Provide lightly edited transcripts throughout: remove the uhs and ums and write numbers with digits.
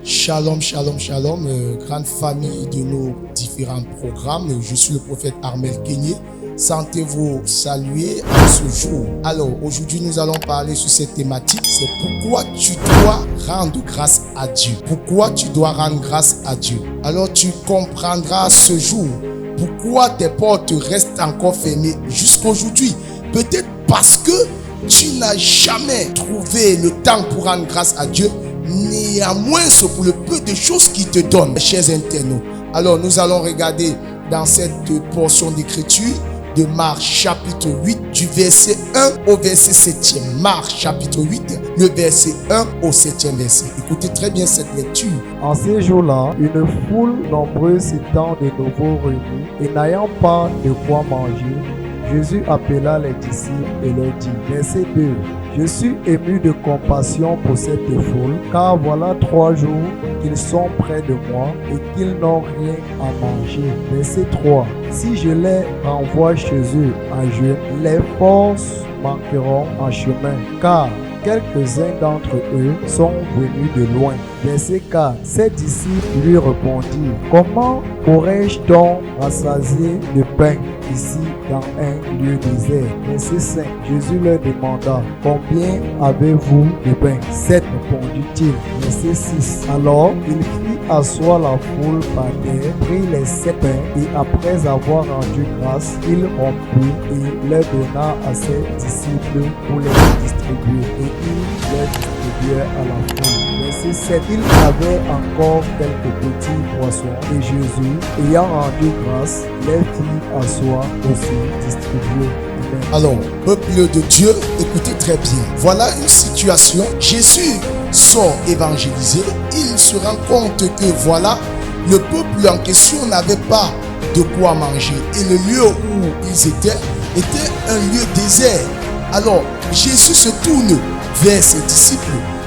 Shalom, shalom, shalom, grande famille de nos différents programmes. Je suis le prophète Armel Kenyé. Sentez-vous saluer en ce jour. Alors, aujourd'hui, nous allons parler sur cette thématique. C'est pourquoi tu dois rendre grâce à Dieu. Pourquoi tu dois rendre grâce à Dieu. Alors, tu comprendras ce jour pourquoi tes portes restent encore fermées jusqu'aujourd'hui. Peut-être parce que tu n'as jamais trouvé le temps pour rendre grâce à Dieu. Néanmoins, c'est pour le peu de choses qu'il te donne, chers internautes. Alors, nous allons regarder dans cette portion d'écriture de Marc chapitre 8 du verset 1 au verset 7e. Marc chapitre 8, le verset 1 au 7e verset. Écoutez très bien cette lecture. En ces jours-là, une foule nombreuse s'étant de nouveau réunie et n'ayant pas de quoi manger, Jésus appela les disciples et leur dit, verset 2, je suis ému de compassion pour cette foule, car voilà 3 jours qu'ils sont près de moi et qu'ils n'ont rien à manger. Verset 3, si je les renvoie chez eux en jeûne, les forces manqueront en chemin, car quelques-uns d'entre eux sont venus de loin. Verset 4. Ses disciples lui répondirent, comment pourrais-je donc rassasier le pain ici dans un lieu désert? Verset 5. Jésus leur demanda, combien avez-vous de pain? 7, répondit-il. Verset 6. Alors il fit asseoir la foule par terre, prit les 7 pains et après avoir rendu grâce, il rompit et leur donna à ses disciples pour les distribuer. Et il les distribua à la foule. Verset 7. Il avait encore quelques petits poissons et Jésus, ayant rendu grâce, les fit asseoir aussi distribuer. Alors, peuple de Dieu, écoutez très bien. Voilà une situation. Jésus sort évangéliser. Il se rend compte que voilà, le peuple en question n'avait pas de quoi manger. Et le lieu où ils étaient était un lieu désert. Alors, Jésus se tourne vers ses disciples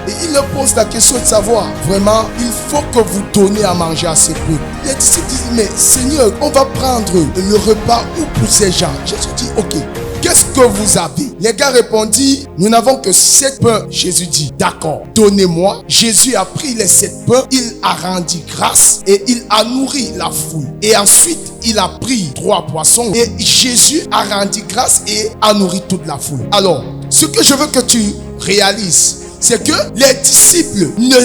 et il leur pose la question de savoir, vraiment, il faut que vous donniez à manger à ces peuples. Les disciples disent, mais Seigneur, on va prendre le repas où pour ces gens? Jésus dit, ok, qu'est-ce que vous avez? Les gars répondirent, nous n'avons que 7 pains. Jésus dit, d'accord, donnez-moi. Jésus a pris les 7 pains, il a rendu grâce et il a nourri la foule. Et ensuite, il a pris 3 poissons et Jésus a rendu grâce et a nourri toute la foule. Alors, ce que je veux que tu réalises, c'est que les disciples ne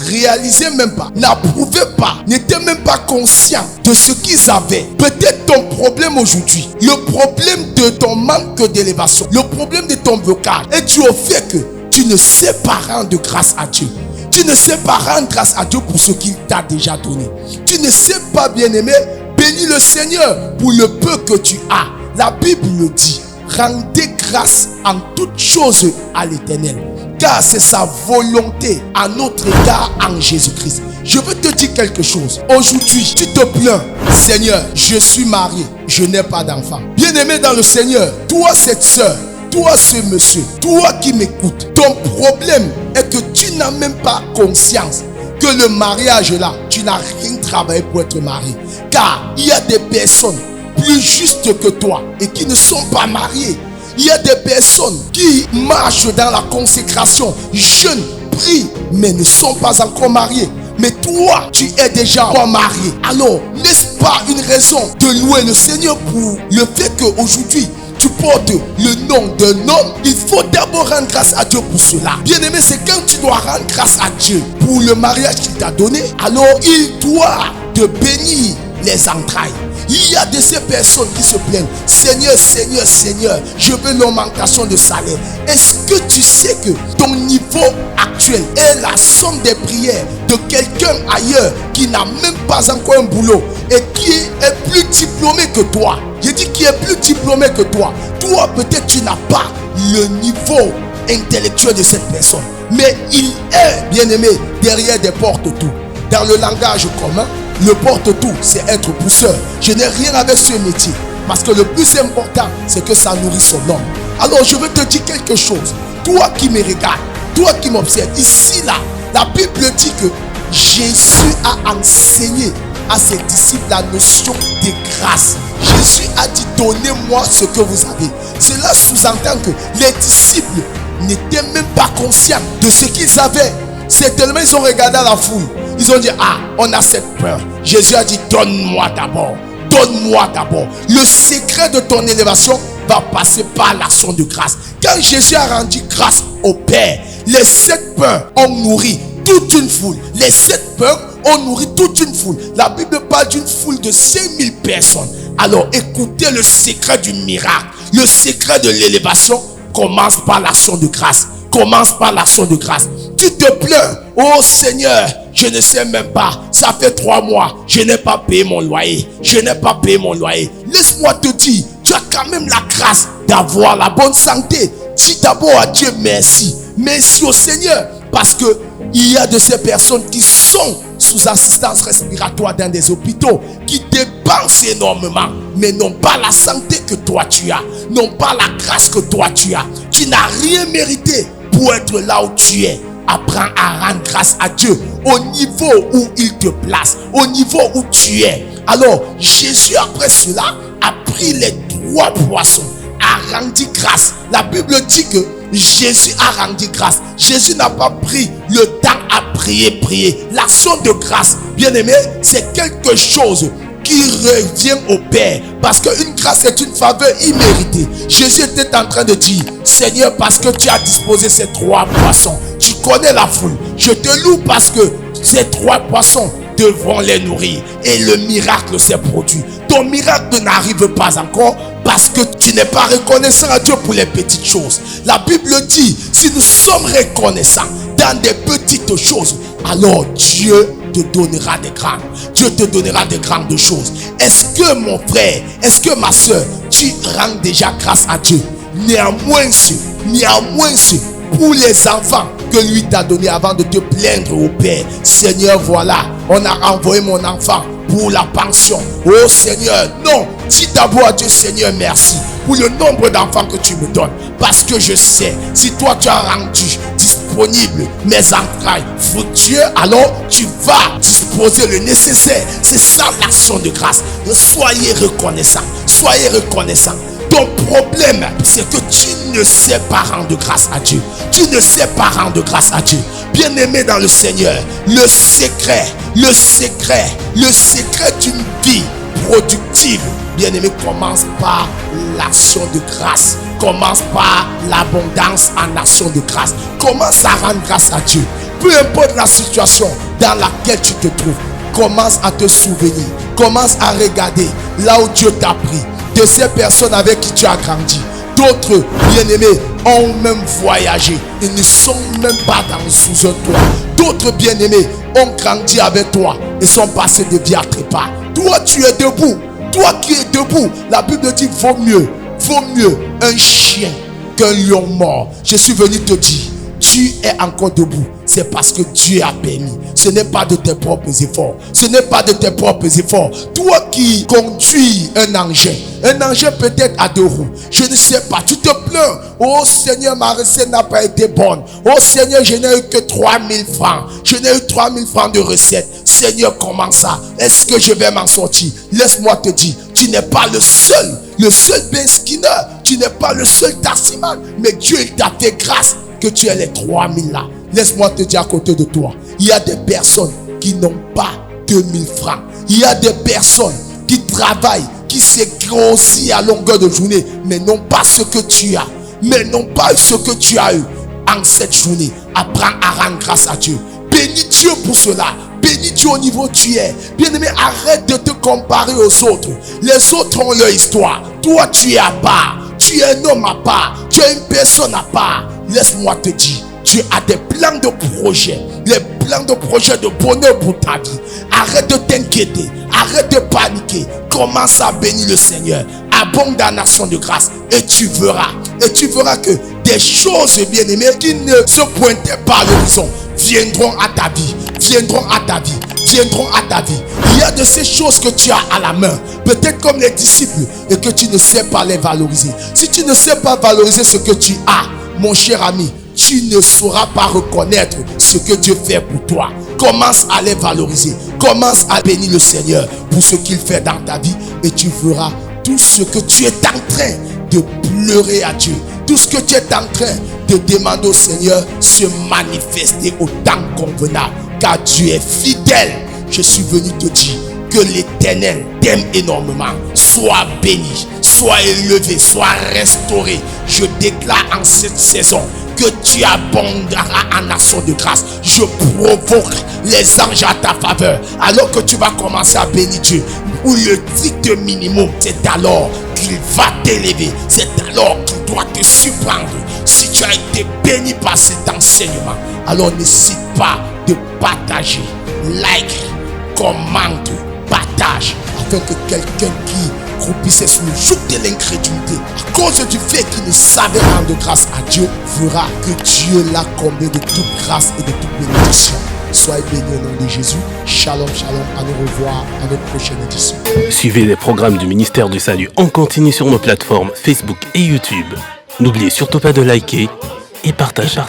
réalisaient même pas, n'approuvaient pas, n'étaient même pas conscients de ce qu'ils avaient. Peut-être ton problème aujourd'hui, le problème de ton manque d'élévation, le problème de ton blocage est dû au fait que tu ne sais pas rendre grâce à Dieu. Tu ne sais pas rendre grâce à Dieu pour ce qu'il t'a déjà donné. Tu ne sais pas, bien-aimé, bénis le Seigneur pour le peu que tu as. La Bible le dit. Rendez grâce en toutes choses à l'Éternel, car c'est sa volonté à notre égard en Jésus-Christ. Je veux te dire quelque chose. Aujourd'hui, tu te plains, Seigneur, je suis marié, je n'ai pas d'enfant. Bien-aimé dans le Seigneur, toi cette soeur, toi ce monsieur, toi qui m'écoutes, ton problème est que tu n'as même pas conscience que le mariage là, tu n'as rien travaillé pour être marié. Car il y a des personnes plus justes que toi et qui ne sont pas mariés. Il y a des personnes qui marchent dans la consécration, jeûnent, prient, mais ne sont pas encore mariés. Mais toi, tu es déjà marié. Alors, n'est-ce pas une raison de louer le Seigneur pour le fait qu'aujourd'hui, tu portes le nom d'un homme? Il faut d'abord rendre grâce à Dieu pour cela. Bien-aimé, c'est quand tu dois rendre grâce à Dieu pour le mariage qu'il t'a donné, alors il doit te bénir les entrailles. Il y a de ces personnes qui se plaignent, Seigneur, Seigneur, Seigneur, je veux l'augmentation de salaire. Est-ce que tu sais que ton niveau actuel est la somme des prières de quelqu'un ailleurs qui n'a même pas encore un boulot et qui est plus diplômé que toi? Je dis qui est plus diplômé que toi. Toi, peut-être tu n'as pas le niveau intellectuel de cette personne, mais il est, bien aimé, derrière des portes tout. Dans le langage commun, le porte-tout, c'est être pousseur. Je n'ai rien avec ce métier. Parce que le plus important, c'est que ça nourrit son homme. Alors, je veux te dire quelque chose. Toi qui me regardes, toi qui m'observes, ici, là, la Bible dit que Jésus a enseigné à ses disciples la notion de grâce. Jésus a dit, donnez-moi ce que vous avez. Cela sous-entend que les disciples n'étaient même pas conscients de ce qu'ils avaient. C'est tellement ils ont regardé la foule. Ils ont dit, ah, on a cette peur. Jésus a dit, donne-moi d'abord. Donne-moi d'abord. Le secret de ton élévation va passer par l'action de grâce. Quand Jésus a rendu grâce au Père, les 7 peurs ont nourri toute une foule. Les 7 peurs ont nourri toute une foule. La Bible parle d'une foule de 5000 personnes. Alors écoutez le secret du miracle. Le secret de l'élévation commence par l'action de grâce. Commence par l'action de grâce. Tu te plains, oh Seigneur, je ne sais même pas, ça fait 3 mois, je n'ai pas payé mon loyer. Je n'ai pas payé mon loyer. Laisse-moi te dire, tu as quand même la grâce d'avoir la bonne santé. Dis d'abord à Dieu merci. Merci au Seigneur. Parce que il y a de ces personnes qui sont sous assistance respiratoire dans des hôpitaux, qui dépensent énormément, mais n'ont pas la santé que toi tu as, n'ont pas la grâce que toi tu as. Tu n'as rien mérité pour être là où tu es. Apprends à rendre grâce à Dieu au niveau où il te place, au niveau où tu es. Alors Jésus après cela a pris les 3 poissons, a rendu grâce. La Bible dit que Jésus a rendu grâce. Jésus n'a pas pris le temps à prier. L'action de grâce, bien aimé, c'est quelque chose qui revient au Père. Parce qu'une grâce est une faveur imméritée. Jésus était en train de dire, Seigneur, parce que tu as disposé ces 3 poissons, tu connais la foule. Je te loue parce que ces 3 poissons devront les nourrir. Et le miracle s'est produit. Ton miracle n'arrive pas encore parce que tu n'es pas reconnaissant à Dieu pour les petites choses. La Bible dit, si nous sommes reconnaissants dans des petites choses, alors Dieu te donnera des grandes. Dieu te donnera des grandes choses. Est-ce que mon frère, est-ce que ma soeur, tu rends déjà grâce à Dieu? Néanmoins, pour les enfants que lui t'a donné avant de te plaindre au Père, Seigneur, voilà, on a envoyé mon enfant pour la pension. Oh Seigneur, non, dis d'abord à Dieu, Seigneur, merci pour le nombre d'enfants que tu me donnes. Parce que je sais, si toi tu as rendu disponible mes entrailles fructueuses, alors tu vas disposer le nécessaire. C'est ça l'action de grâce. Soyez reconnaissants. Soyez reconnaissants. Ton problème, c'est que tu ne sais pas rendre grâce à Dieu. Tu ne sais pas rendre grâce à Dieu. Bien-aimé dans le Seigneur, le secret d'une vie productive, bien-aimé, commence par l'action de grâce. Commence par l'abondance en action de grâce. Commence à rendre grâce à Dieu. Peu importe la situation dans laquelle tu te trouves, commence à te souvenir. Commence à regarder là où Dieu t'a pris, de ces personnes avec qui tu as grandi. D'autres, bien-aimés, ont même voyagé. Ils ne sont même pas sous un toit. D'autres, bien-aimés, ont grandi avec toi et sont passés de vie à trépas. Toi, tu es debout. Toi qui es debout, la Bible dit vaut mieux un chien qu'un lion mort. Je suis venu te dire, tu es encore debout. C'est parce que Dieu a permis. Ce n'est pas de tes propres efforts. Ce n'est pas de tes propres efforts. Toi qui conduis un engin peut-être à 2 roues. Je ne sais pas. Tu te plains. Oh Seigneur, ma recette n'a pas été bonne. Oh Seigneur, je n'ai eu que 3000 francs. Je n'ai eu 3000 francs de recette. Seigneur, comment ça? Est-ce que je vais m'en sortir? Laisse-moi te dire, tu n'es pas le seul Ben Skinner. Tu n'es pas le seul taximan. Mais Dieu, il t'a fait grâce que tu aies les 3000 là. Laisse-moi te dire à côté de toi, il y a des personnes qui n'ont pas 2000 francs. Il y a des personnes qui travaillent, qui se grossissent à longueur de journée, mais n'ont pas ce que tu as. Mais n'ont pas ce que tu as eu en cette journée. Apprends à rendre grâce à Dieu. Bénis Dieu pour cela. Bénis Dieu au niveau où tu es. Bien-aimé, arrête de te comparer aux autres. Les autres ont leur histoire. Toi, tu es à part. Tu es un homme à part. Tu es une personne à part. Laisse-moi te dire, tu as des plans de projet, les plans de projet de bonheur pour ta vie. Arrête de t'inquiéter, arrête de paniquer. Commence à bénir le Seigneur. Abonde en action de grâce et tu verras que des choses, bien-aimées, qui ne se pointaient pas à l'horizon viendront à ta vie. Il y a de ces choses que tu as à la main, peut-être comme les disciples, et que tu ne sais pas les valoriser. Si tu ne sais pas valoriser ce que tu as, mon cher ami, tu ne sauras pas reconnaître ce que Dieu fait pour toi. Commence à les valoriser. Commence à bénir le Seigneur pour ce qu'il fait dans ta vie, et tu feras tout ce que tu es en train de pleurer à Dieu, Tout ce que tu es en train de demander au Seigneur se manifester au temps convenable. Car Dieu est fidèle. Je suis venu te dire que l'Éternel t'aime énormément. Sois béni, sois élevé, sois restauré. Je déclare en cette saison que tu abonderas en action de grâce. Je provoque les anges à ta faveur. Alors que tu vas commencer à bénir Dieu, où le strict minimum, c'est alors qu'il va t'élever. C'est alors qu'il doit te surprendre. Si tu as été béni par cet enseignement, alors n'hésite pas de partager, like, commente, partage, afin que quelqu'un qui croupissait sous le joug de l'incrédulité, à cause du fait qu'il ne savait rendre grâce à Dieu, verra que Dieu l'a comblé de toute grâce et de toute bénédiction. Soyez bénis au nom de Jésus. Shalom, shalom. À nous revoir à notre prochaine édition. Suivez les programmes du ministère du Salut en continu sur nos plateformes Facebook et YouTube. N'oubliez surtout pas de liker et partager.